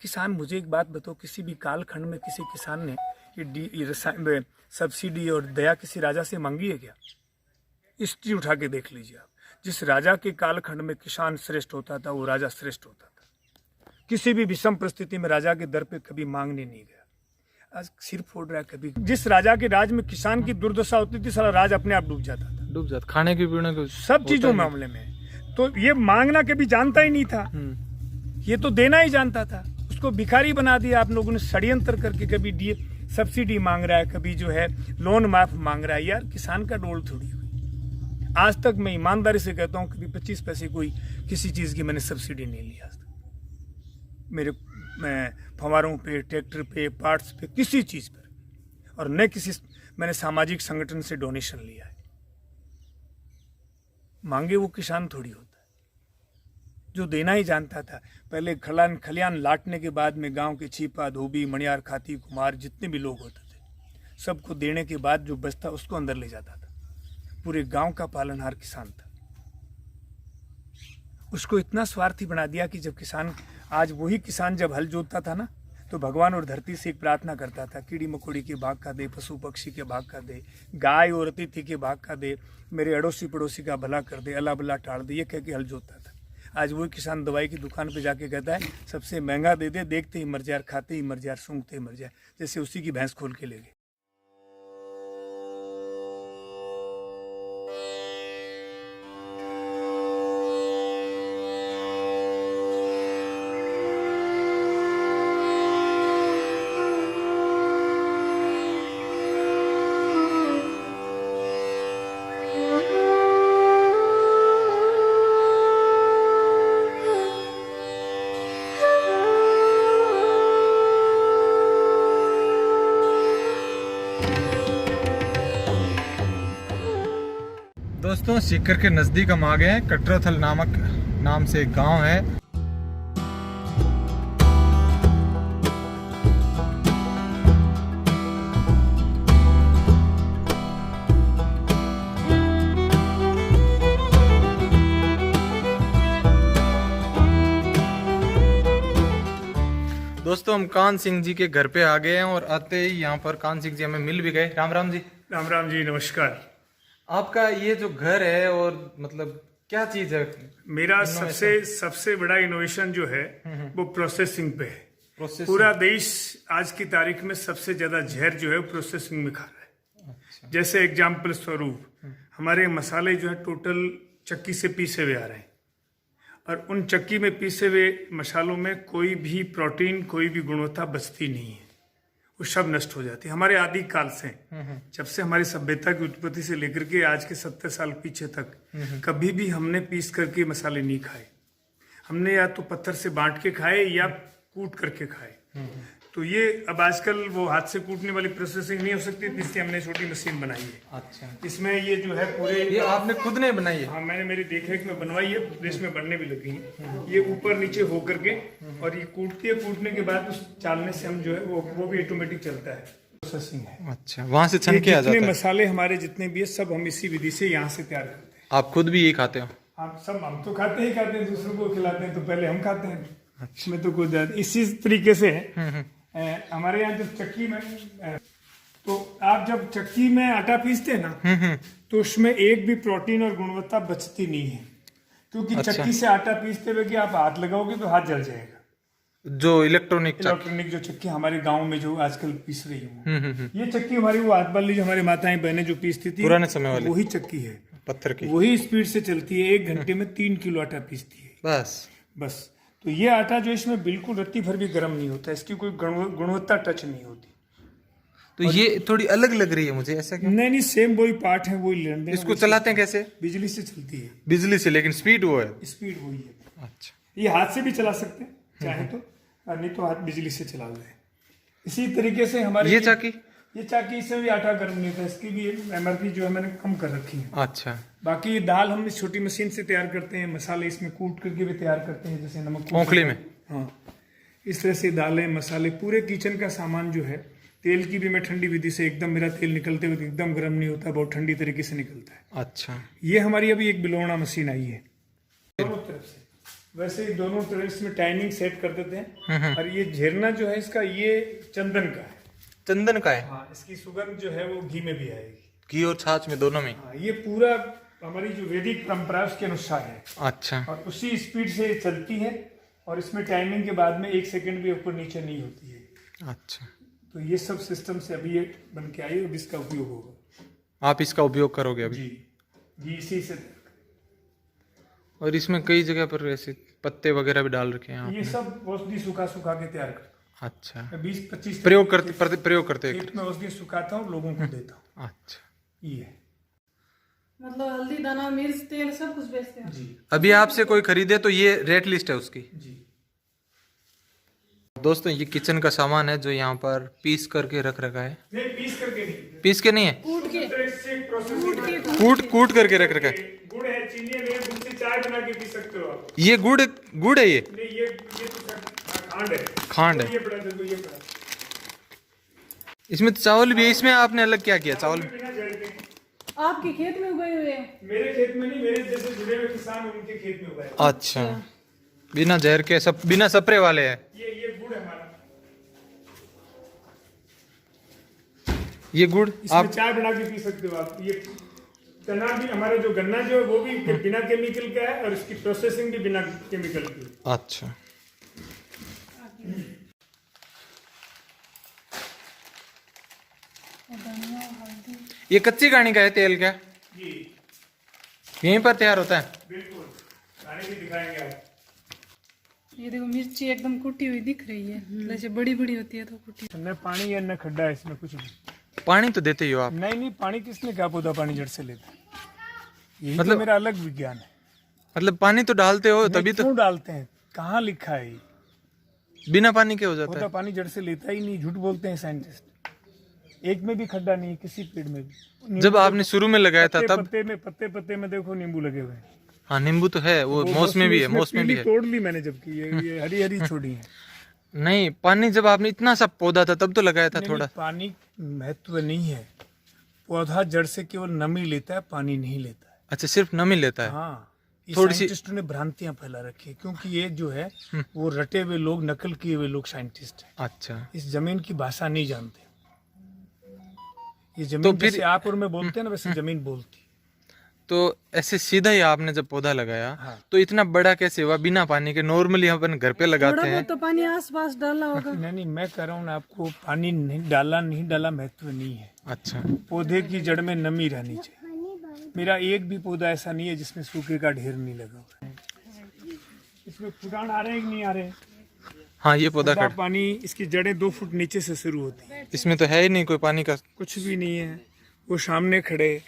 किसान, मुझे एक बात बताओ, किसी भी कालखंड में किसी किसान ने ये सब्सिडी और दया किसी राजा से मांगी है क्या? हिस्ट्री उठा के देख लीजिए आप। जिस राजा के कालखंड में किसान श्रेष्ठ होता था वो राजा श्रेष्ठ होता था। किसी भी विषम परिस्थिति में राजा के दर पे कभी मांगने नहीं गया। आज सिर फोड़ रहा है कभी। जिस राजा के राज में किसान की दुर्दशा होती थी, सारा राज अपने आप डूब जाता, खाने की पीने को सब चीजों मामले में। तो ये मांगना कभी जानता ही नहीं था, ये तो देना ही जानता था। उसको भिखारी बना दिया आप लोगों ने षड्यंत्र करके। कभी सब्सिडी मांग रहा है, कभी जो है लोन माफ मांग रहा है। यार किसान का डोल थोड़ी हुई। आज तक मैं ईमानदारी से कहता हूँ कभी 25 पैसे कोई किसी चीज की मैंने सब्सिडी नहीं ली आज तक। मेरे फवारों पे, ट्रैक्टर पे, पार्ट्स पे, किसी चीज पर। और न किसी मैंने सामाजिक संगठन से डोनेशन लिया है। मांगे वो किसान थोड़ी होता है, जो देना ही जानता था। पहले खलियान लाटने के बाद में गांव के छिपा, धोबी, मणियार, खाती, कुमार जितने भी लोग होते थे, सबको देने के बाद जो बचता उसको अंदर ले जाता था। पूरे गांव का पालनहार किसान था। उसको इतना स्वार्थी बना दिया कि जब किसान, आज वही किसान जब हल जोतता था ना, तो भगवान और धरती से एक प्रार्थना करता था, कीड़ी मकोड़ी के भाग का दे, पशु पक्षी के भाग का दे, गाय और अतिथि के भाग का दे, मेरे अड़ोसी पड़ोसी का भला कर दे, अल्लाह बल्ला टाड़ दे, ये कह के हल जोतता था। आज वही किसान दवाई की दुकान पे जाके कहता है सबसे महंगा दे दे, देखते ही मर जाए, खाते ही मर जाए, सूंघते ही मर जाए, जैसे उसी की भैंस खोल के ले गए। दोस्तों, सीकर के नज़दीक हम आ गए हैं। कटराथल नाम से एक गांव है। दोस्तों, हम कान सिंह जी के घर पे आ गए हैं और आते ही यहाँ पर कान सिंह जी हमें मिल भी गए। राम राम जी। राम राम जी, नमस्कार। आपका ये जो घर है और मतलब क्या चीज है? मेरा सबसे बड़ा इनोवेशन जो है वो प्रोसेसिंग पे है। पूरा देश आज की तारीख में सबसे ज्यादा जहर जो है प्रोसेसिंग में खा रहा है। अच्छा। जैसे एग्जाम्पल स्वरूप हमारे मसाले जो है टोटल चक्की से पीसे हुए आ रहे हैं, और उन चक्की में पीसे हुए मसालों में कोई भी प्रोटीन, कोई भी गुणवत्ता बचती नहीं है, वो सब नष्ट हो जाती है। हमारे आदि काल से, जब से हमारी सभ्यता की उत्पत्ति से लेकर के आज के 70 साल पीछे तक कभी भी हमने पीस करके मसाले नहीं खाए। हमने या तो पत्थर से बांट के खाए या कूट करके खाए। तो ये अब आजकल वो हाथ से कूटने वाली प्रोसेसिंग नहीं हो सकती, इसलिए हमने छोटी मशीन बनाई है। अच्छा। इसमें ये जो है पूरे, ये आपने खुद ने बनाई है? हाँ, मैंने मेरी देखरेख में बनवाई है। देश में बनने भी लगी है। ये ऊपर नीचे हो करके और ये कूटती है। कूटने के बाद उस चालने से हम जो है वो भी ऑटोमेटिक चलता है। प्रोसेसिंग है। अच्छा, वहाँ से छन के आ जाता है। मसाले हमारे जितने भी है सब हम इसी विधि से यहाँ से तैयार करते हैं। आप खुद भी यही खाते हो? हम तो खाते ही खाते हैं, दूसरों को खिलाते हैं तो पहले हम खाते हैं। अच्छा। में तो कुछ इसी तरीके से हमारे यहाँ जब चक्की में, तो आप जब चक्की में आटा पीसते हैं ना, तो उसमें एक भी प्रोटीन और गुणवत्ता बचती नहीं है, क्योंकि अच्छा। चक्की से आटा पीसते हुए कि आप हाथ लगाओगे तो हाथ जल जाएगा। जो इलेक्ट्रॉनिक जो चक्की हमारे गांव में जो आजकल पीस रही है, ये चक्की हमारी वो हाथ वाली जो हमारी माताएं बहनें जो पीसती थी पुराने समय वाली, वही चक्की है, पत्थर की। वही स्पीड से चलती है। 1 घंटे में 3 किलो आटा पीसती है बस। तो ये आटा जो इसमें बिल्कुल रत्ती भर भी गर्म नहीं होता, इसकी कोई गुणवत्ता टच नहीं होती। तो ये थोड़ी अलग लग रही है मुझे, ऐसा क्यों? नहीं, सेम वही पार्ट है, वही लेन देन। इसको चलाते हैं कैसे? बिजली से चलती है। बिजली से, लेकिन स्पीड वो है? स्पीड वही है। अच्छा। ये हाथ से भी चला सकते हैं चाहे तो, और नहीं तो हाथ बिजली से चला लें। इसी तरीके से हमारी ये चाकी इससे भी आटा गर्म नहीं होता। इसकी भी एमआरपी जो है मैंने कम कर रखी है। अच्छा। बाकी दाल हम इस छोटी मशीन से तैयार करते हैं, मसाले इसमें कूट करके भी तैयार करते हैं, जैसे नमक खोखली में। हाँ, इस तरह से दालें, मसाले, पूरे किचन का सामान जो है। तेल की भी मैं ठंडी विधि से, एकदम मेरा तेल निकलते हुए एकदम गर्म नहीं होता, बहुत ठंडी तरीके से निकलता है। अच्छा। ये हमारी अभी एक बिलोना मशीन आई है दोनों तरफ से। वैसे ही दोनों तरह इसमें टाइमिंग सेट कर देते हैं। और ये झरना जो है इसका ये चंदन का है। चंदन का है। हाँ, इसकी सुगंध जो है वो घी में भी आएगी। घी और छाछ में दोनों में। हाँ, ये पूरा हमारी जो वैदिक परंपरा है उसके अनुसार है। अच्छा। और उसी स्पीड से ये चलती है और इसमें टाइमिंग के बाद में 1 सेकंड भी ऊपर नीचे नहीं होती है। अच्छा, तो ये सब सिस्टम से अभी ये बन के आई और इसका उपयोग होगा। आप इसका उपयोग करोगे अभी? जी, इसी से। और इसमें कई जगह पर ऐसे पत्ते वगैरह भी डाल रखे हैं ये आपने। सब औषधि सुखा के तैयार करता अच्छा, हूँ। 20-25 प्रयोग करते हैं। खेत में औषधि सुखाता हूँ, लोगों को देता हूँ। अच्छा, ये मतलब हल्दी, दाना, मिर्च, तेल सब कुछ बेचते हैं। जी अभी आपसे कोई खरीदे तो ये रेट लिस्ट है उसकी। जी। दोस्तों ये किचन का सामान है जो यहाँ पर पीस करके रख रखा है। नहीं, पीस करके नहीं, पीस के नहीं है, कूट के प्रोसेसिंग कूट करके रख रखा है। गुड़ है, चीनी है, दूध से चाय बना के पी सकते हो आप। ये गुड़ है ये? नहीं, ये तो खांड है। खांड है। ये पड़ा, देखो ये पड़ा। इसमें तो चावल भी है। इसमें आपने अलग क्या किया? चावल बिना जड़ के। आपके खेत में उगाए हुए हैं? मेरे खेत में नहीं, मेरे जैसे जुड़े हुए किसान उनके खेत में उगाए। अच्छा, बिना जहर के, सब बिना स्प्रे वाले हैं। ये गुड़ है हमारा। ये गुड़ इसमें आप चाय बना के पी सकते हो आप। ये चना भी हमारा जो गन्ना जो है वो भी बिना केमिकल का है और इसकी प्रोसेसिंग भी बिना केमिकल की। अच्छा, ये कच्ची कहानी का है तेल क्या? जी यहीं पर तैयार होता है? बिल्कुल, खाने भी दिखाएंगे आप। ये देखो मिर्ची एकदम कुटी हुई दिख रही है, जैसे बड़ी बड़ी होती है तो कुटी। न पानी है न खड्डा है इसमें कुछ भी। पानी तो देते ही हो आप। नहीं, पानी किसने कहा पौधा पानी जड़ से लेता है? यही मतलब- तो मेरा अलग विज्ञान है। मतलब पानी तो डालते हो तभी तो। क्यों डालते हैं? कहाँ लिखा है ये? बिना पानी के हो जाता पौधा है? पानी जड़ से लेता ही नहीं, झूठ बोलते हैं साइंटिस्ट। एक में भी खड्डा नहीं है किसी पेड़ में भी। जब आपने शुरू में लगाया था तब? पत्ते में देखो नींबू लगे हुए हैं। हाँ, नींबू तो है, वो मौसमी भी है, उसमें मौसमी भी पीली है। तोड़ ली मैंने, जबकि ये हरी हरी छोड़ी है। नहीं, पानी जब आपने इतना सा पौधा था तब तो लगाया था नहीं, थोड़ा। पानी महत्व नहीं है। पौधा जड़ से केवल नमी लेता है, पानी नहीं लेता है। अच्छा, सिर्फ नमी लेता है। हाँ, ये थोड़ी सी- साइंटिस्टों ने भ्रांतियां फैला रखी है, क्योंकि ये जो है वो रटे हुए लोग, नकल किए हुए लोग साइंटिस्ट हैं। अच्छा, इस जमीन की भाषा नहीं जानते। ये तो जमीन फिर- जैसे आप और मैं बोलते हैं ना, वैसे जमीन बोलती। तो ऐसे सीधा ही आपने जब पौधा लगाया हाँ। तो इतना बड़ा कैसे हुआ बिना पानी के? नॉर्मली अपन घर पे थोड़ा लगाते हैं। बहुत तो पानी आस पास डाला होगा। नहीं, मैं कह रहा हूँ ना आपको, पानी नहीं डाला महत्व नहीं है। अच्छा, पौधे की जड़ में नमी रहनी चाहिए। मेरा एक भी पौधा ऐसा नहीं है जिसमें सूखे का ढेर नहीं लगा हुआ है। इसमें फुटान आ रहे हैं कि नहीं आ रहे? हाँ, ये पौधा पौधा खड़ा। पानी, इसकी जड़ें 2 फुट नीचे से शुरू होती है। इसमें तो है ही नहीं कोई पानी का। कुछ भी नहीं है, वो सामने खड़े।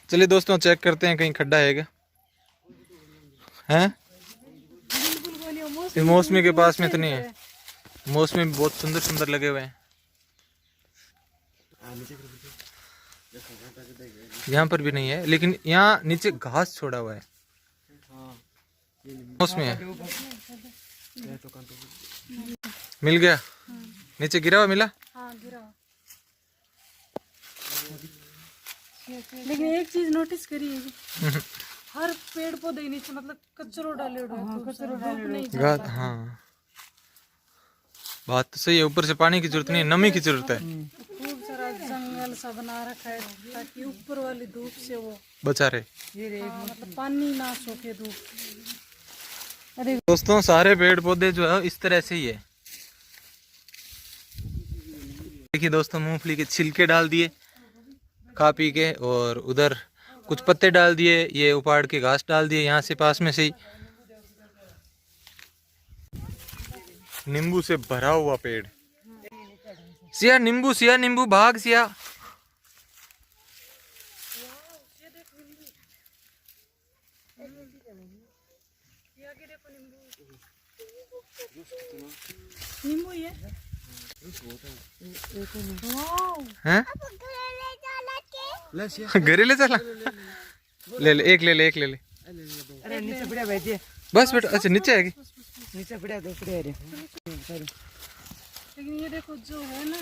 चलिए दोस्तों, चेक करते हैं कहीं खड्डा है क्या? हैं? इस मौसमी के पास में तो नहीं है। मौसमी बहुत सुंदर सुंदर लगे हुए हैं। यहाँ पर भी नहीं है, लेकिन यहाँ नीचे घास छोड़ा हुआ है। मौसमी है। मिल गया? नीचे गिरा हुआ मिला? हाँ, गिरा। लेकिन एक चीज नोटिस करी है कि हर पेड़ पौधे के नीचे मतलब कचरो डाले हुए हैं, कचरो नहीं घास, हाँ, बात तो सही है। ऊपर से पानी की जरूरत नहीं है, नमी की जरूरत है। खूब सारा जंगल सा बना रखा है ताकि ऊपर वाली धूप से वो बचा रहे। मतलब पानी ना सूखे धूप। अरे दोस्तों, सारे पेड़ पौधे जो है इस तरह से ही है। देखिए दोस्तों, मूंगफली के छिलके डाल दिए खा पी के, और उधर कुछ पत्ते डाल दिए, ये उपाड़ के घास डाल दिए यहाँ से पास में से ही। नींबू से भरा हुआ पेड़। सिया नींबू भाग सिया। नींबू ये हैं? घरे ले चला? ले एक ले ले। अरे नीचे बढ़िया बैठी है। बस बेटा, अच्छा नीचे आएगी। नीचे बढ़िया दो बढ़िया रे। लेकिन ये देखो जो है ना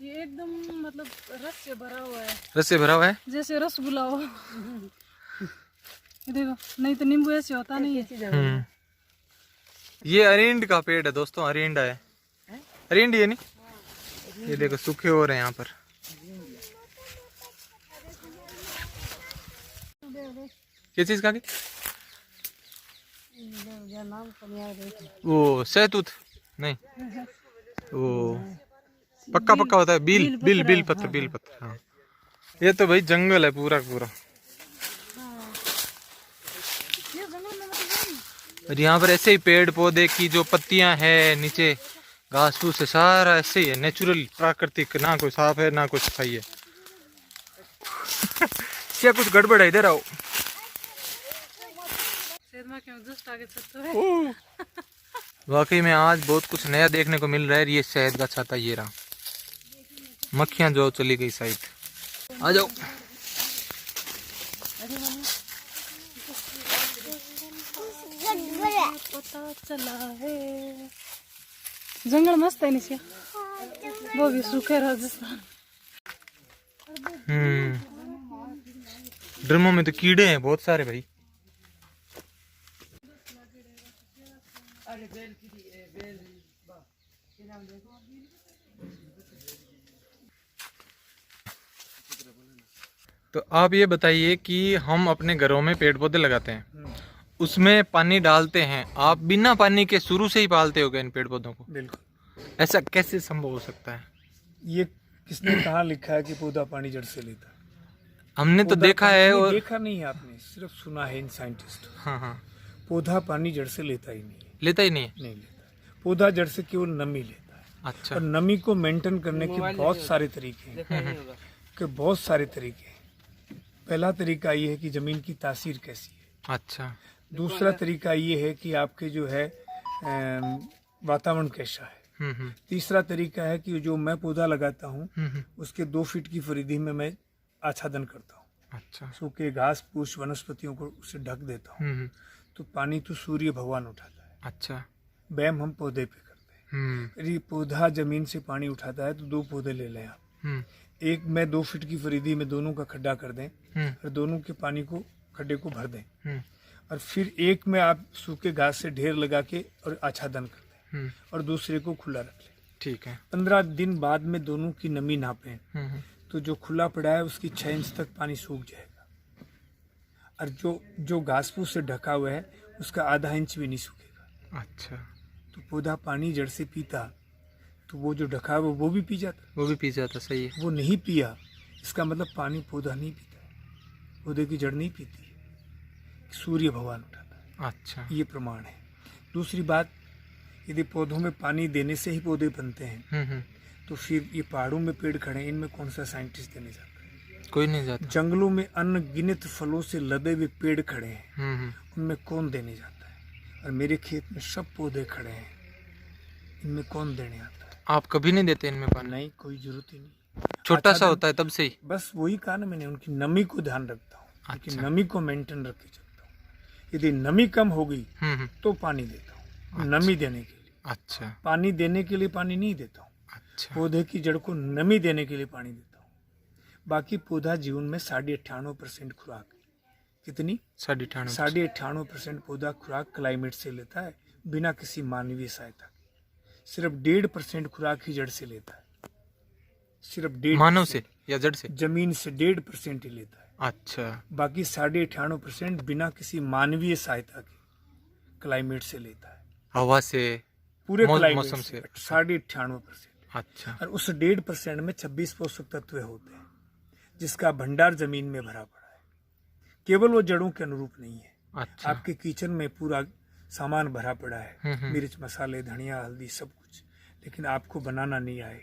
ये एकदम मतलब रस से भरा हुआ है, रस से भरा हुआ है। जैसे रसगुल्ला हो। ये देखो, नहीं तो नींबू ऐसे होता नहीं है। ये अरिंड का पेड़ है दोस्तों, अरिंडा है, अरिंड ये नहीं, ये देखो सूखे हो रहे हैं यहाँ पर। किस चीज का की? वो सहतूत नहीं, वो पक्का पक्का होता है, बिल पत्र। हाँ, ये तो भाई जंगल है पूरा पूरा। और यहाँ पर ऐसे ही पेड़ पौधे की जो पत्तियां है, नीचे घास फूस है, सारा ऐसे ही है, नेचुरल प्राकृतिक, ना कोई साफ है ना कोई सफाई है। क्या कुछ गड़बड़ है इधर आओ। वाकई में आज बहुत कुछ नया देखने को मिल रहा है। ये शहद का छाता, ये रहा, मक्खियां जो चली गई साइड। आ जाओ। पता चला है जंगल मस्त है नीचे, वो भी सूखे राजस्थान। ड्रमों में तो कीड़े हैं बहुत सारे भाई। तो आप ये बताइए कि हम अपने घरों में पेड़ पौधे लगाते हैं, उसमें पानी डालते हैं, आप बिना पानी के शुरू से ही पालते होगे इन पेड़ पौधों को? बिल्कुल। ऐसा कैसे संभव हो सकता है? ये किसने कहा लिखा है कि पौधा पानी जड़ से लेता है? हमने तो देखा है। और देखा नहीं है आपने, सिर्फ सुना है इन साइंटिस्ट। हाँ, पौधा पानी जड़ से लेता ही नहीं है। लेता ही नहीं है। नहीं लेता। पौधा जड़ से केवल नमी लेता है। अच्छा। और नमी को मेंटेन करने के बहुत सारे तरीके हैं। पहला तरीका ये है कि जमीन की तासीर कैसी है। अच्छा। दूसरा तरीका ये है कि आपके जो है वातावरण कैसा है। तीसरा तरीका है कि जो मैं पौधा लगाता हूँ उसके 2 फीट की परिधि में मैं आच्छादन करता हूँ। अच्छा। सूखे घास फूस वनस्पतियों को उसे ढक देता हूँ। तो पानी तो सूर्य भगवान उठाता है। अच्छा। व्यायाम हम पौधे पे करते हैं। यदि पौधा जमीन से पानी उठाता है तो 2 पौधे ले लें आप। एक में 2 फीट की परिधि में दोनों का खड्डा कर दें और दोनों के पानी को खड्डे को भर दें। और फिर एक में आप सूखे घास से ढेर लगा के और आच्छादन कर दें और दूसरे को खुला रख लें। ठीक है। 15 दिन बाद में दोनों की नमी नापें तो जो खुला पड़ा है उसकी 6 इंच तक पानी सूख जाएगा। और जो घास फूस से ढका हुआ है उसका आधा इंच भी नहीं सूखेगा। अच्छा। तो पौधा पानी जड़ से पीता तो वो जो ढका है वो भी पी जाता। वो भी पी जाता, सही है। वो नहीं पिया, इसका मतलब पानी पौधा नहीं पीता, पौधे की जड़ नहीं पीती, सूर्य भगवान उठाता है। अच्छा। ये प्रमाण है। दूसरी बात, यदि पौधों में पानी देने से ही पौधे बनते हैं तो फिर ये पहाड़ों में पेड़ खड़े हैं, इनमें कौन सा साइंटिस्ट देने जाता है? कोई नहीं जाता। जंगलों में अनगिनत फलों से लदे हुए पेड़ खड़े हैं, उनमें कौन देने जाता है? और मेरे खेत में सब पौधे खड़े हैं, इनमें कौन देने आता है? आप कभी नहीं देते इनमें पानी? नहीं, कोई जरूरत ही नहीं। छोटा सा होता है तब से ही। बस वही कहा ना मैंने, उनकी नमी को ध्यान रखता हूँ। उनकी नमी को मेंटेन रख के चलता हूँ। यदि नमी कम हो गई तो पानी देता हूँ, नमी देने के लिए। अच्छा। पानी देने के लिए पानी नहीं देता हूँ। अच्छा। पौधे की जड़ को नमी देने के लिए पानी देता हूँ। बाकी पौधा जीवन में 98.5% खुराक, कितनी 98% पौधा खुराक क्लाइमेट से लेता है, बिना किसी मानवीय सहायता के। सिर्फ 1.5% खुराक ही जड़ से लेता है, सिर्फ 1.5%। मानव से या जड़ से? जमीन से 1.5% ही लेता है। अच्छा। बाकी 98.5% बिना किसी मानवीय सहायता के क्लाइमेट से लेता है, हवा से, पूरे क्लाइमेट मौसम से। 98%। अच्छा। और उस 1.5% में 26 पोषक तत्व होते हैं, जिसका भंडार जमीन में भरा पड़ा है। केवल वो जड़ों के अनुरूप नहीं है। अच्छा। आपके किचन में पूरा सामान भरा पड़ा है, मिर्च मसाले धनिया हल्दी सब कुछ, लेकिन आपको बनाना नहीं आए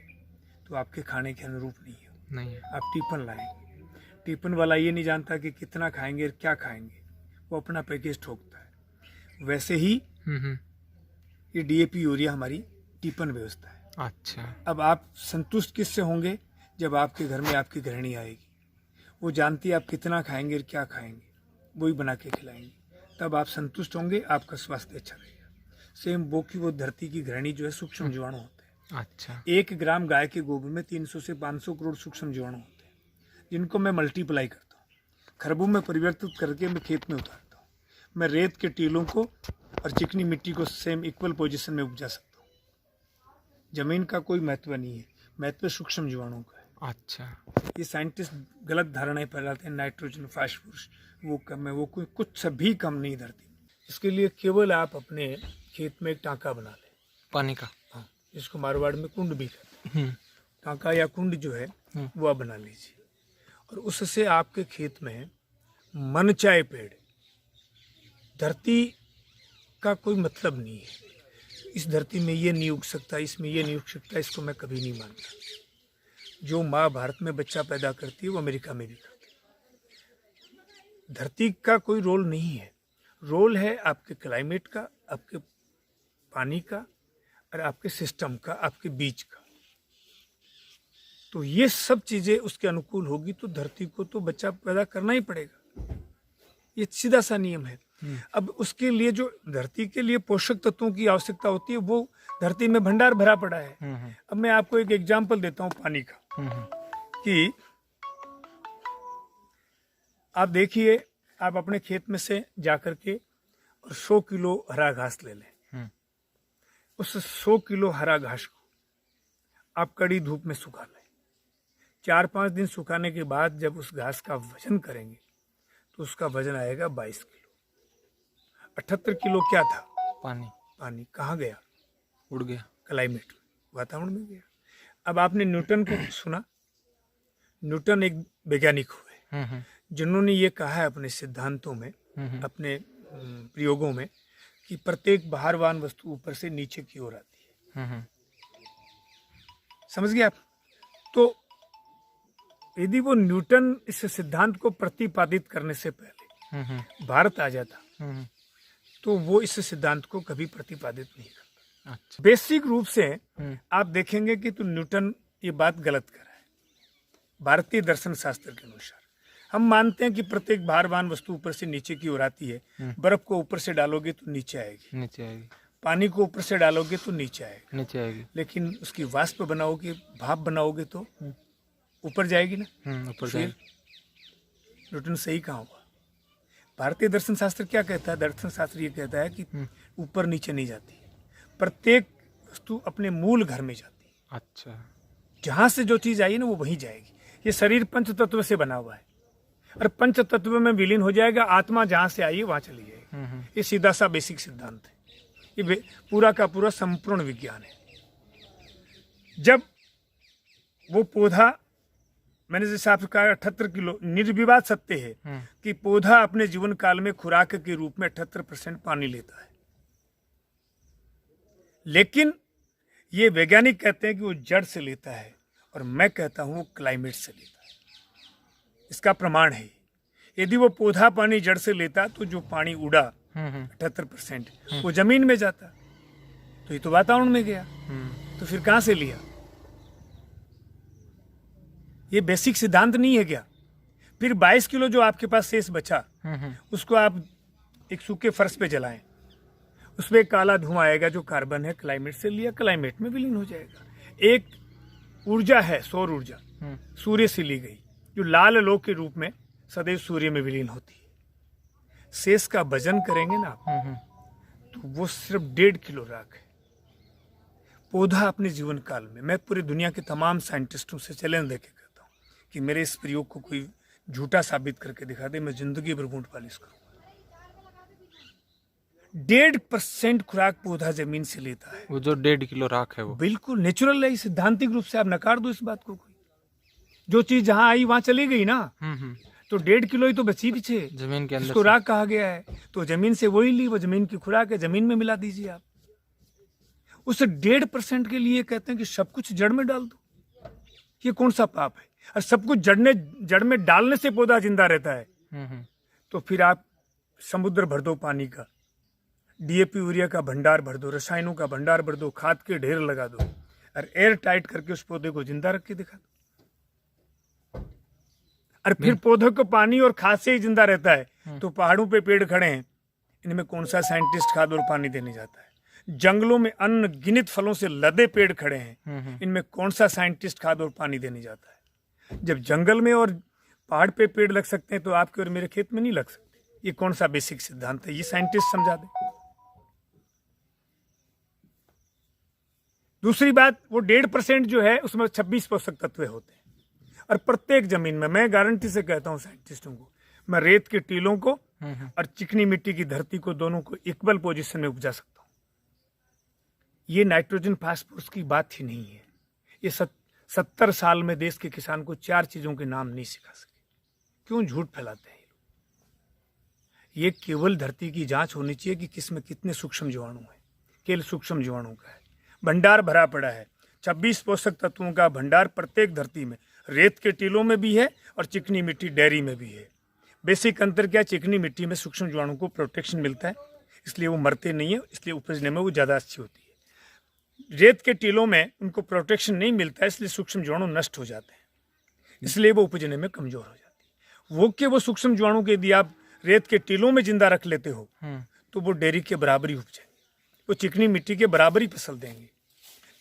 तो आपके खाने के अनुरूप नहीं है। नहीं है। आप टिफिन लाएंगे, टिफिन वाला ये नहीं जानता कि कितना खाएंगे और क्या खाएंगे, वो अपना पैकेज ठोकता है। वैसे ही ये डीएपी यूरिया हमारी टिफिन व्यवस्था है। अच्छा। अब आप संतुष्ट किससे होंगे? जब आपके घर में आपकी गृहिणी आएगी, वो जानती है आप कितना खाएंगे और क्या खाएंगे, वही बना के खिलाएंगे, तब आप संतुष्ट होंगे, आपका स्वास्थ्य अच्छा रहेगा। सेम वो की वो धरती की गृहिणी जो है सूक्ष्म जीवाणु होते हैं, अच्छा। 1 ग्राम गाय के गोबर में 300 से 500 करोड़ सूक्ष्म जीवाणु होते हैं, जिनको मैं मल्टीप्लाई करता हूँ, खरबों में परिवर्तित करके मैं खेत में उतारता हूँ। मैं रेत के टीलों को और चिकनी मिट्टी को सेम इक्वल पोजीशन में उपजा सकता हूँ। जमीन का कोई महत्व नहीं है, महत्व सूक्ष्म जीवाणुओं का है। अच्छा। ये साइंटिस्ट गलत धारणाएं फैलाते हैं, नाइट्रोजन, फास्फोरस वो कम है, वो कुछ भी कम नहीं धरती। इसके लिए केवल आप अपने खेत में एक टांका बना लें, पानी का। हाँ, जिसको मारवाड़ में कुंड भी कहते हैं। टांका या कुंड जो है वो आप बना लीजिए, और उससे आपके खेत में मनचाहे पेड़, धरती का कोई मतलब नहीं है, इस धरती में ये नहीं उग सकता, इसमें ये नहीं उग सकता, इसको मैं कभी नहीं मानता। जो माँ भारत में बच्चा पैदा करती है वो अमेरिका में भी करती है। धरती का कोई रोल नहीं है, रोल है आपके क्लाइमेट का, आपके पानी का, और आपके सिस्टम का, आपके बीज का। तो ये सब चीजें उसके अनुकूल होगी तो धरती को तो बच्चा पैदा करना ही पड़ेगा, ये सीधा सा नियम है। अब उसके लिए जो धरती के लिए पोषक तत्वों की आवश्यकता होती है वो धरती में भंडार भरा पड़ा है। अब मैं आपको एक एग्जांपल देता हूँ पानी का, कि आप देखिए, आप अपने खेत में से जाकर के और 100 किलो हरा घास ले लें। उस 100 किलो हरा घास को आप कड़ी धूप में सुखा लें। 4-5 दिन सुखाने के बाद जब उस घास का वजन करेंगे तो उसका वजन आएगा 22 किलो। 78 किलो क्या था? पानी। पानी कहाँ गया? उड़ गया, क्लाइमेट, वातावरण में गया। अब आपने न्यूटन को सुना? न्यूटन एक वैज्ञानिक हुए जिन्होंने ये कहा है अपने सिद्धांतों में, अपने प्रयोगों में, कि प्रत्येक भारवान वस्तु ऊपर से नीचे की ओर आती है। समझ गए आप? तो यदि वो न्यूटन इस सिद्धांत को प्रतिपादित करने से पहले भारत आ जाता तो वो इस सिद्धांत को कभी प्रतिपादित नहीं करता। अच्छा। बेसिक रूप से आप देखेंगे कि तो न्यूटन ये बात गलत कर रहा है। भारतीय दर्शन शास्त्र के अनुसार हम मानते हैं कि प्रत्येक भारवान वस्तु ऊपर से नीचे की ओर आती है। बर्फ को ऊपर से डालोगे तो नीचे आएगी, नीचे आएगी। पानी को ऊपर से डालोगे तो नीचे आएगी, नीचे आएगी। लेकिन उसकी वाष्प बनाओगे, भाप बनाओगे तो ऊपर जाएगी ना। ऊपर फिर जाएगी। न्यूटन सही कहाँ हुआ? भारतीय दर्शन शास्त्र क्या कहता है? दर्शन शास्त्र ये कहता है कि ऊपर नीचे नहीं जाती, प्रत्येक वस्तु अपने मूल घर में जाती है। अच्छा। जहां से जो चीज आई ना वो वहीं जाएगी। ये शरीर पंच तत्व से बना हुआ है और पंच तत्व में विलीन हो जाएगा। आत्मा जहां से आई है वहां चली जाएगी। ये सीधा सा बेसिक सिद्धांत है, ये पूरा का पूरा संपूर्ण विज्ञान है। जब वो पौधा, मैंने जैसे आपसे कहा 78 किलो, निर्विवाद सत्य है कि पौधा अपने जीवन काल में खुराक के रूप में 78% पानी लेता है, लेकिन ये वैज्ञानिक कहते हैं कि वो जड़ से लेता है और मैं कहता हूं वो क्लाइमेट से लेता है। इसका प्रमाण है, यदि वो पौधा पानी जड़ से लेता तो जो पानी उड़ा 78% वो जमीन में जाता, तो ये तो वातावरण में गया, तो फिर कहां से लिया? ये बेसिक सिद्धांत नहीं है क्या? फिर 22 किलो जो आपके पास शेष बचा उसको आप एक सूखे फर्श पे जलाएं, उसमें काला धुआं आएगा जो कार्बन है, क्लाइमेट से लिया, क्लाइमेट में विलीन हो जाएगा। एक ऊर्जा है सौर ऊर्जा, सूर्य से ली गई, जो लाल लोह के रूप में सदैव सूर्य में विलीन होती है। शेष का वजन करेंगे ना आप तो वो सिर्फ 1.5 किलो राख है। पौधा अपने जीवन काल में, मैं पूरी दुनिया के तमाम साइंटिस्टों से चैलेंज देके कहता हूँ कि मेरे इस प्रयोग को कोई झूठा साबित करके दिखा दे, मैं जिंदगी भर बूंद पालिश करूंगा। 1.5% खुराक पौधा जमीन से लेता है। वो जो 1.5 किलो राख है वो बिल्कुल नेचुरल है, सिद्धांतिक रूप से आप नकार दो इस बात को। कोई जो चीज जहां आई वहां चली गई ना, तो 1.5 किलो ही तो बची पीछे जमीन के अंदर, इसको राख कहा गया है। तो जमीन से वही ली, वो जमीन की खुराक है, जमीन में मिला दीजिए आप। उस 1.5% के लिए कहते हैं कि सब कुछ जड़ में डाल दो। ये कौन सा पाप है? और सब कुछ जड़ में डालने से पौधा जिंदा रहता है। तो फिर आप समुद्र भर दो पानी का, डीएपी यूरिया का भंडार भर दो, रसायनों का भंडार भर दो, खाद के ढेर लगा दो और एयर टाइट करके उस पौधे को जिंदा रख के दिखा दो। और फिर पौधे को पानी और खाद से ही जिंदा रहता है। तो पहाड़ों पे पेड़ खड़े हैं, इनमें कौन सा साइंटिस्ट खाद और पानी देने जाता है? जंगलों में अनगिनत फलों से लदे पेड़ खड़े हैं, इनमें कौन सा साइंटिस्ट खाद और पानी देने जाता है? जब जंगल में और पहाड़ पे पेड़ लग सकते हैं तो आपके और मेरे खेत में नहीं लग सकते। ये कौन सा बेसिक सिद्धांत है? ये साइंटिस्ट समझा दे। दूसरी बात, वो 1.5% जो है उसमें 26 पोषक तत्व होते हैं, और प्रत्येक जमीन में, मैं गारंटी से कहता हूं साइंटिस्टों को, मैं रेत के टीलों को और चिकनी मिट्टी की धरती को, दोनों को इक्वल पोजीशन में उपजा सकता हूं। ये नाइट्रोजन फास्फोरस की बात ही नहीं है। ये 70 साल में देश के किसान को 4 चीजों के नाम नहीं सिखा सके। क्यों झूठ फैलाते हैं ये? केवल धरती की जांच होनी चाहिए कि किसमें कितने सूक्ष्म जीवाणु हैं। केवल सूक्ष्म जीवाणु का है भंडार भरा पड़ा है। 26 पोषक तत्वों का भंडार प्रत्येक धरती में, रेत के टीलों में भी है और चिकनी मिट्टी डेयरी में भी है। बेसिक अंतर क्या? चिकनी मिट्टी में सूक्ष्म जीवाणु को प्रोटेक्शन मिलता है, इसलिए वो मरते नहीं है, इसलिए उपजने में वो ज़्यादा अच्छी होती है। रेत के टीलों में उनको प्रोटेक्शन नहीं मिलता है, इसलिए सूक्ष्म जीवाणु नष्ट हो जाते हैं, इसलिए वो उपजने में कमजोर हो जाती है। वो सूक्ष्म जीवाणु के यदि आप रेत के टीलों में जिंदा रख लेते हो तो वो डेयरी के बराबर ही उपजेंगे, वो चिकनी मिट्टी के बराबर ही फसल देंगे।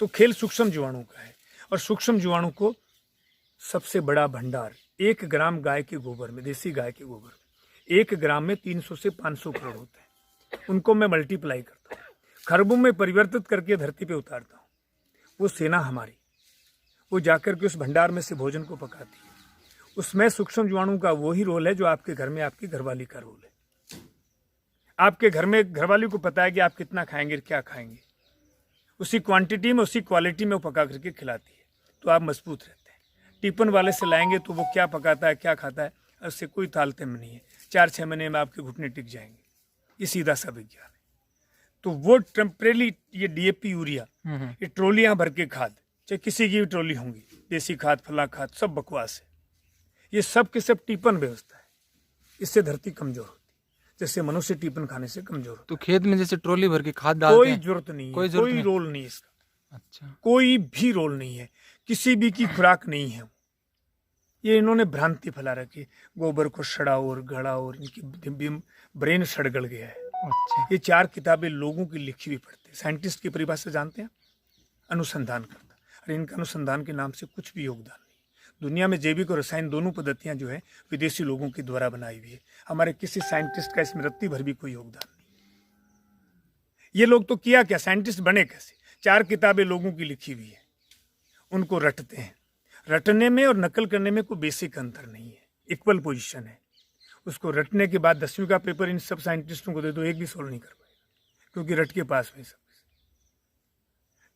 तो खेल सूक्ष्म जीवाणु का है, और सूक्ष्म जीवाणु को सबसे बड़ा भंडार 1 ग्राम गाय के गोबर में, देसी गाय के गोबर में 1 ग्राम में 300 से 500 करोड़ होते हैं। उनको मैं मल्टीप्लाई करता हूँ, खरबों में परिवर्तित करके धरती पे उतारता हूँ। वो सेना हमारी, वो जाकर के उस भंडार में से भोजन को पकाती है। उसमें सूक्ष्म जीवाणु का वही रोल है जो आपके घर में आपकी घरवाली का रोल है। आपके घर में घरवाली को पता है कि आप कितना खाएंगे, क्या खाएंगे, उसी क्वांटिटी में, उसी क्वालिटी में वो पका करके खिलाती है, तो आप मजबूत रहते हैं। टिफिन वाले से लाएंगे तो वो क्या पकाता है, क्या खाता है, उससे कोई तालते में नहीं है। 4-6 महीने में आपके घुटने टिक जाएंगे। ये सीधा सा विज्ञान है। तो वो टेम्परेली, ये डीएपी, यूरिया, ये ट्रॉलियां भर के खाद, चाहे किसी की भी ट्रॉली होंगी, देसी खाद, फला खाद, सब बकवास है। ये सब के सब टीपन व्यवस्था है। इससे धरती कमजोर होती है, जैसे मनुष्य टीपन खाने से कमजोर होता है। तो खेत में जैसे ट्रॉली भर के खाद डालते कोई हैं, जरूरत नहीं है, कोई रोल नहीं है इसका। अच्छा, कोई भी रोल नहीं है, किसी भी की खुराक नहीं है। ये इन्होंने भ्रांति फैला रखी, गोबर को सड़ाओ और गड़ाओ, और इनकी ब्रेन सड़गड़ गया है। अच्छा, ये 4 किताबें लोगों की लिखी हुई पढ़ते हैं। साइंटिस्ट की परिभाषा जानते हैं? अनुसंधान करता। और इनका अनुसंधान के नाम से कुछ भी योगदान नहीं। दुनिया में जैविक और रसायन दोनों पद्धतियां जो है विदेशी लोगों के द्वारा बनाई हुई है। हमारे किसी साइंटिस्ट का इसमें रत्ती भर भी कोई योगदान नहीं। ये लोग तो किया क्या, साइंटिस्ट बने कैसे? 4 किताबें लोगों की लिखी हुई है, उनको रटते हैं। रटने में और नकल करने में कोई बेसिक अंतर नहीं है, इक्वल पोजीशन है। उसको रटने के बाद 10वीं का पेपर इन सब साइंटिस्टों को दे दो, एक भी सोल्व नहीं कर पाएगा, क्योंकि रट के पास में सब।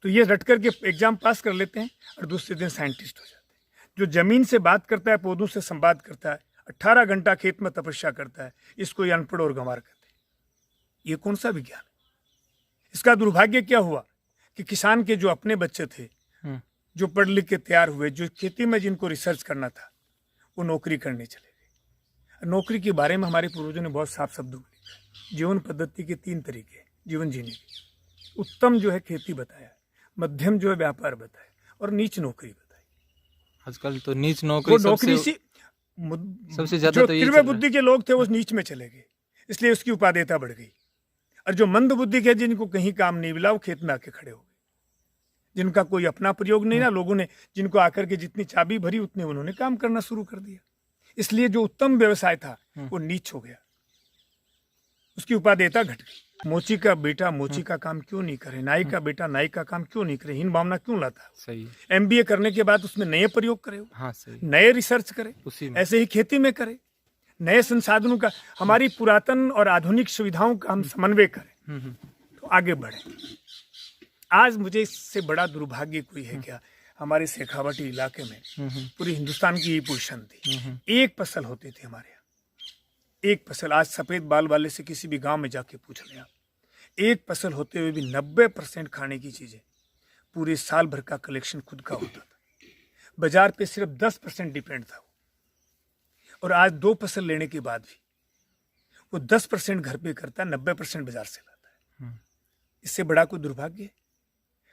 तो ये रट करके एग्जाम पास कर लेते हैं और दूसरे दिन साइंटिस्ट हो जाते हैं। जो जमीन से बात करता है, पौधों से संवाद करता है, 18 घंटा खेत में तपस्या करता है, इसको ये अनपढ़ और गंवार कहते हैं। ये कौन सा विज्ञान है? इसका दुर्भाग्य क्या हुआ कि किसान के जो अपने बच्चे थे, जो पढ़ लिख के तैयार हुए, जो खेती में जिनको रिसर्च करना था, वो नौकरी करने चले गए। नौकरी के बारे में हमारे पूर्वजों ने बहुत साफ शब्दों में लिखा। जीवन पद्धति के 3 तरीके जीवन जीने के। उत्तम जो है खेती बताया, मध्यम जो है व्यापार बताया, और नीच नौकरी बताई। आजकल तो नीच नौकरी सबसे ज्यादा जो तो ये तीव्र बुद्धि के लोग थे वो नीच में चले गए, इसलिए उसकी उपादेयता बढ़ गई। और जो मंद बुद्धि के, जिनको कहीं काम नहीं मिला, वो खेत में आके खड़े हो गए। जिनका कोई अपना प्रयोग नहीं ना, लोगों ने जिनको आकर के जितनी चाबी भरी उतने उन्होंने काम करना शुरू कर दिया। इसलिए जो उत्तम व्यवसाय था वो नीच हो गया, उसकी उपादेयता घट गई। मोची का बेटा मोची का काम क्यों नहीं करे, नाई का बेटा नाई का काम क्यों नहीं करे, हीन भावना क्यों लाता? सही। MBA करने के बाद उसमें नए प्रयोग करे, हाँ, सही। नए रिसर्च करे, उसी में। ऐसे ही खेती में करे, नए संसाधनों का, हमारी पुरातन और आधुनिक सुविधाओं का हम समन्वय करें तो आगे बढ़े। आज मुझे इससे बड़ा दुर्भाग्य कोई है क्या? हमारे शेखावाटी इलाके में पूरी हिंदुस्तान की यही पोजीशन थी। एक फसल होती थी हमारे यहाँ, एक फसल। आज सफेद बाल वाले से किसी भी गांव में जाके पूछ लें आप, एक फसल होते हुए भी 90% खाने की चीजें, पूरे साल भर का कलेक्शन खुद का होता था। बाजार पे सिर्फ 10% डिपेंड था। और आज 2 फसल लेने के बाद भी वो 10% घर पे करता है, 90% बाजार से लाता है। इससे बड़ा कोई दुर्भाग्य है?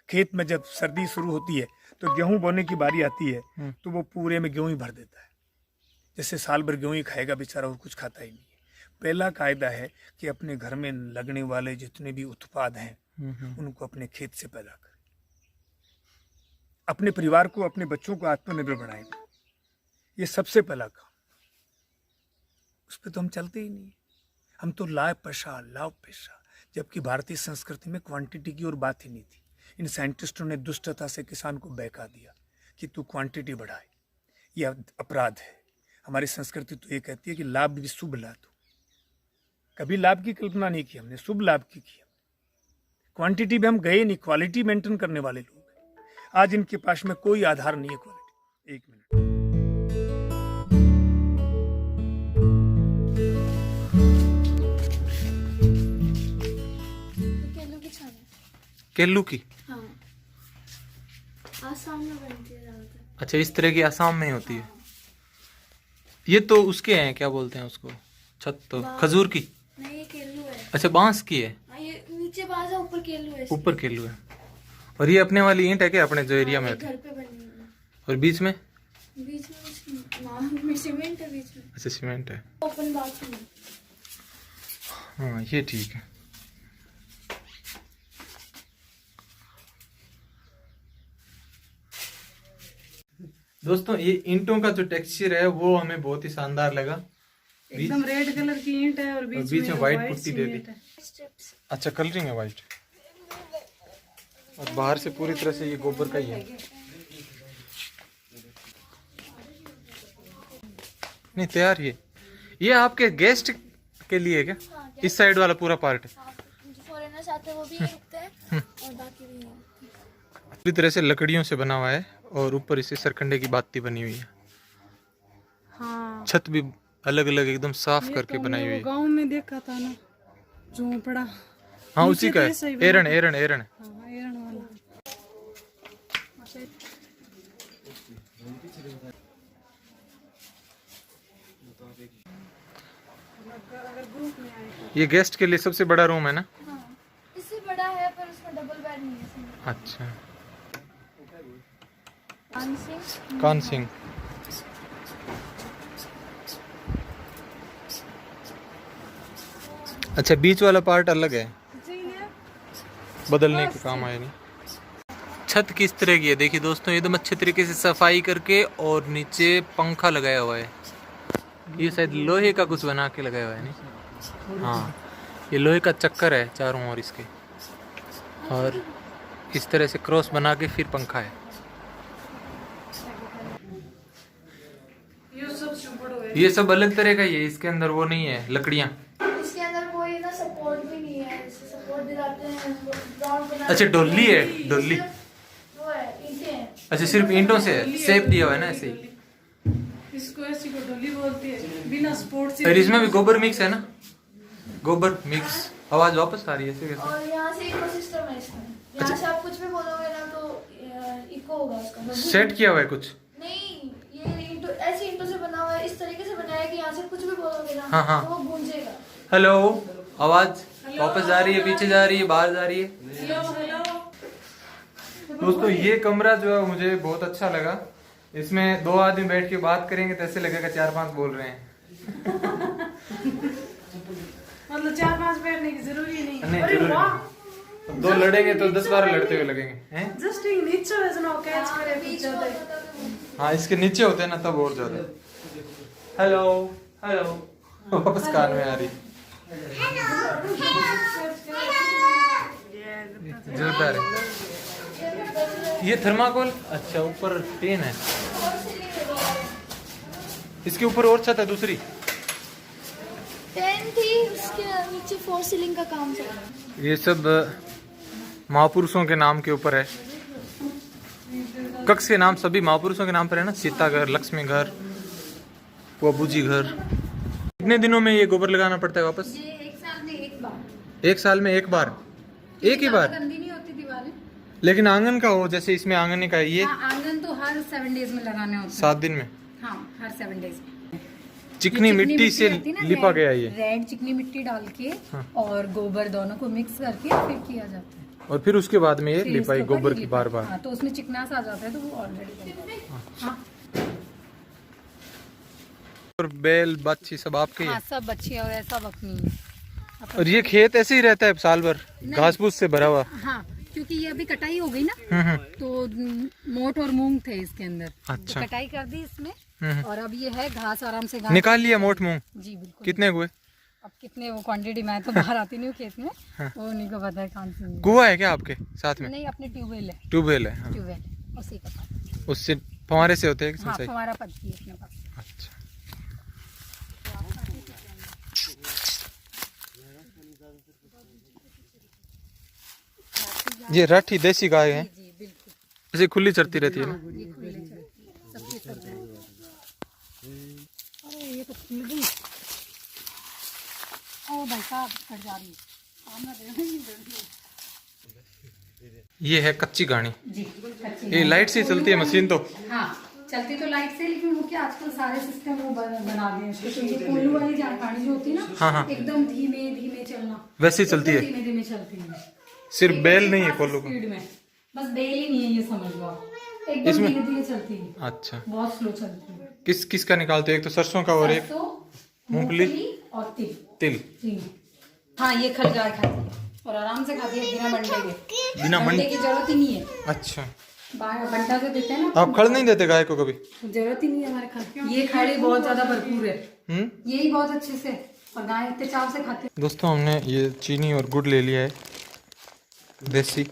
खेत में जब सर्दी शुरू होती है तो गेहूं बोने की बारी आती है तो वो पूरे में गेहूं ही भर देता है, जैसे साल भर गेहूं ही खाएगा बेचारा और कुछ खाता ही नहीं है। पहला कायदा है कि अपने घर में लगने वाले जितने भी उत्पाद हैं उनको अपने खेत से पैदा करें, अपने परिवार को, अपने बच्चों को आत्मनिर्भर बनाएं। ये सबसे पहला काम। उस पर तो हम चलते ही नहीं, हम तो लाभ पेशा, जबकि भारतीय संस्कृति में क्वांटिटी की और बात ही नहीं थी। इन साइंटिस्टों ने दुष्टता से किसान को बहका दिया कि तू क्वांटिटी बढ़ाए, यह अपराध है। हमारी संस्कृति तो ये कहती है कि लाभ भी शुभ ला दो। कभी लाभ की कल्पना नहीं की हमने, शुभ लाभ की क्वांटिटी में हम गए नहीं, क्वालिटी मेंटेन करने वाले लोग हैं। आज इनके पास में कोई आधार नहीं है क्वालिटी। एक मिनट, केल्लू की। हाँ, आसाम में बनती है ज्यादातर। अच्छा, इस तरह की आसाम में होती है। ये तो उसके हैं, क्या बोलते हैं उसको, छत तो खजूर की। नहीं, ये केलू है। अच्छा, बांस की है। हाँ, ये नीचे बांस है, ऊपर केलू है। ऊपर केलू है। और ये अपने वाली ईंट है क्या, अपने जो एरिया में हाँ, होती घर है? पे बनी है। और बीच में? बीच में सीमेंट है बीच में। अच्छा, सीमेंट है। ओपन बाथरूम है। हाँ, ये ठीक है। दोस्तों, ये ईंटों का जो टेक्सचर है वो हमें बहुत ही शानदार लगा। एकदम रेड कलर की ईंट है और बीच में व्हाइट पुट्टी दे दी। स्टेप्स। अच्छा, कलरिंग है व्हाइट। और बाहर से पूरी तरह से ये गोबर का ही है। नहीं, तैयार। ये आपके गेस्ट के लिए क्या? हाँ, इस साइड वाला पूरा पार्ट है। हाँ, जो फॉरेनर्स आते हैं वो भी यहीं रुकते हैं और बाकी भी हैं। पूरी तरह से लकड़ियों से बना हुआ है और ऊपर इसे सरकंडे की बाती बनी हुई है। हाँ, छत भी अलग अलग एकदम साफ करके तो बनाई हुई है। गांव में देखा था ना, झोंपड़ा। हाँ, उसी नीचे का तो ऐसा ही है। बना एरन था। एरन एरन। हाँ, एरन वाला। अगर ग्रुप में आए तो। ये गेस्ट के लिए सबसे बड़ा रूम है ना? हाँ, इससे बड़ा है पर उसमें डबल बेड नहीं है इसमें। अच्छा, कान सिंह। अच्छा, बीच वाला पार्ट अलग है, बदलने के काम आया नहीं। छत किस तरह की है देखिए दोस्तों, एकदम अच्छे तरीके से सफाई करके और नीचे पंखा लगाया हुआ है। ये शायद लोहे का कुछ बना के लगाया हुआ है नहीं? हाँ, ये लोहे का चक्कर है चारों ओर इसके, और इस तरह से क्रॉस बना के फिर पंखा है। ये सब अलग तरह का ही है, इसके अंदर वो नहीं है लकड़ियाँ। इसके अंदर कोई ना सपोर्ट भी नहीं है, सपोर्ट दिलाते हैं ग्राउंड बना। अच्छा, डोली है, डोली। वो है, ईंटें हैं। अच्छा, सिर्फ ईंटों से शेप दिया हुआ है ना ऐसे ही। इसको ऐसी को डोली बोलती है, बिना सपोर्ट से। और इसमें भी गोबर मिक्स है ना, गोबर मिक्स। आवाज वापस आ रही है ऐसे कैसे? और यहाँ से इको सिस्टम है इसमें। यहाँ से आप कुछ भी बोलोगे ना तो इको होगा उसका। सेट किया हुआ है कुछ? नहीं, ये ईंटों, ऐसी ईंटों से बना हुआ है, इस तरीके से बनाया है कि यहाँ से कुछ भी बोलोगे ना हाँ, हाँ। तो वो गूंजेगा। हेलो, आवाज वापस जा रही है, पीछे जा रही है, बाहर जा रही है? दोस्तों, ये कमरा जो है मुझे बहुत अच्छा लगा। इसमें दो आदमी बैठ के बात करेंगे तो ऐसे लगेगा 4-5 बोल रहे हैं। मतलब 4-5 बैठने की जरूरी नहीं। नहीं, अरे जरूरी वाह, नहीं। दो लड़ेंगे तो 10-12 लड़ते हुए लगेंगे हैं? जस्ट एक नीचे वैसे ना कैच करे कुछ बीच में ज्यादा। होता था तो हाँ, इसके नीचे होते हैं ना तब और ज्यादा। हेलो हेलो, वापस कान में आ रही। जोरदार है ये थर्माकोल। अच्छा, ऊपर टेन है, इसके ऊपर और छत है दूसरी। 10 थी, उसके नीचे 4 सीलिंग का काम चल रहा है। ये सब महापुरुषों के नाम के ऊपर है। कक्ष के नाम सभी महापुरुषों के नाम पर है ना, सीता घर, लक्ष्मी घर, बाबूजी घर। कितने दिनों में ये गोबर लगाना पड़ता है वापस? ये 1 साल में एक बार। 1 साल में एक बार? एक ही बार? गंदी नहीं होती दीवारें। लेकिन आंगन का हो, जैसे इसमें आंगन का है ये हाँ, आंगन तो हर 7 डेज में लगाने होते हैं। 7 दिन में? हाँ, हर 7 डेज में। चिकनी मिट्टी से लिपा गया ये। रेड चिकनी मिट्टी डाल के हाँ। और गोबर दोनों को मिक्स करके फिर किया जाता है। और फिर उसके बाद में ये फिर लिपाई उसके ऊपर गोबर की लिपा- बार बार। हाँ, तो उसमें चिकनास आ जाता है तो वो ऑलरेडी। हाँ, पर बैल बाछी सब आपके ही हाँ है? सब बच्चे और है, सब अपनी है। और ये खेत ऐसे ही रहता है साल भर घास फूस से भरा हुआ? हाँ क्योंकि ये अभी कटाई हो गई ना, हम्म। तो मोट और मूंग थे इसके अंदर। अच्छा। तो कटाई कर दी इसमें, और अब ये है घास, आराम से घास निकाल लिया मोट मूंग? जी बिल्कुल। कितने हुए? अब कितने वो क्वांटिटी, मैं तो बाहर आती नहीं हूँ खेत में, वो उन्हीं को पता है कौन सी है। कुआं है क्या आपके साथ में? नहीं अपने ट्यूबवेल है, ट्यूबवेल है? हाँ। ट्यूबवेल उसी का पास। उससे फंवारे से होते हैं कि हाँ सिंचाई? फुहारा पद्धति है अपने पास। अच्छा। ये राठी देसी गाय है? जी बिल्कुल। ऐसे खुली चरती रहती है ना? ये खुले चलती है, सबके सब है। अरे ये तो खुल गई। ओ भाई साहब कट जा रही है, सामने देखो ये डर रही है। ये है कच्ची घानी। जी कच्ची ये लाइट से चलती है मशीन तो? हाँ चलती तो लाइट से, लेकिन वो क्या आजकल सारे सिस्टम वो बना दिए हैं उसके। तो ये कोल्लू वाली जानकारी जो होती है ना, हाँ, हाँ। एकदम धीमे धीमे चलना, वैसे ही चलती है? धीमे धीमे चलती है। सिर्फ बैल नहीं है कोल्लू का? स्पीड में, बस बैल ही नहीं है ये समझ लो आप, एकदम इसमें- धीरे धीरे चलती है, अच्छा। बहुत स्लो चलती है। किस का निकालते हो? एक तो सरसों का और एक सरसों, मूंगफली और तिल। तिल। जी हाँ ये खल गाय खाती है और आराम से खाती है बिना बंडे के। बिना बंडे की जरूरत ही नहीं है। अच्छा। बंडा जो देते हैं ना, आप खड़ नहीं देते गाय को कभी? जरूरत ही नहीं है हमारे खल। ये खड़ी बहुत ज्यादा भरपूर है, यही बहुत अच्छे से, और गाय इतने चाव से खाती है। दोस्तों हमने ये चीनी और गुड़ ले लिया है देसी।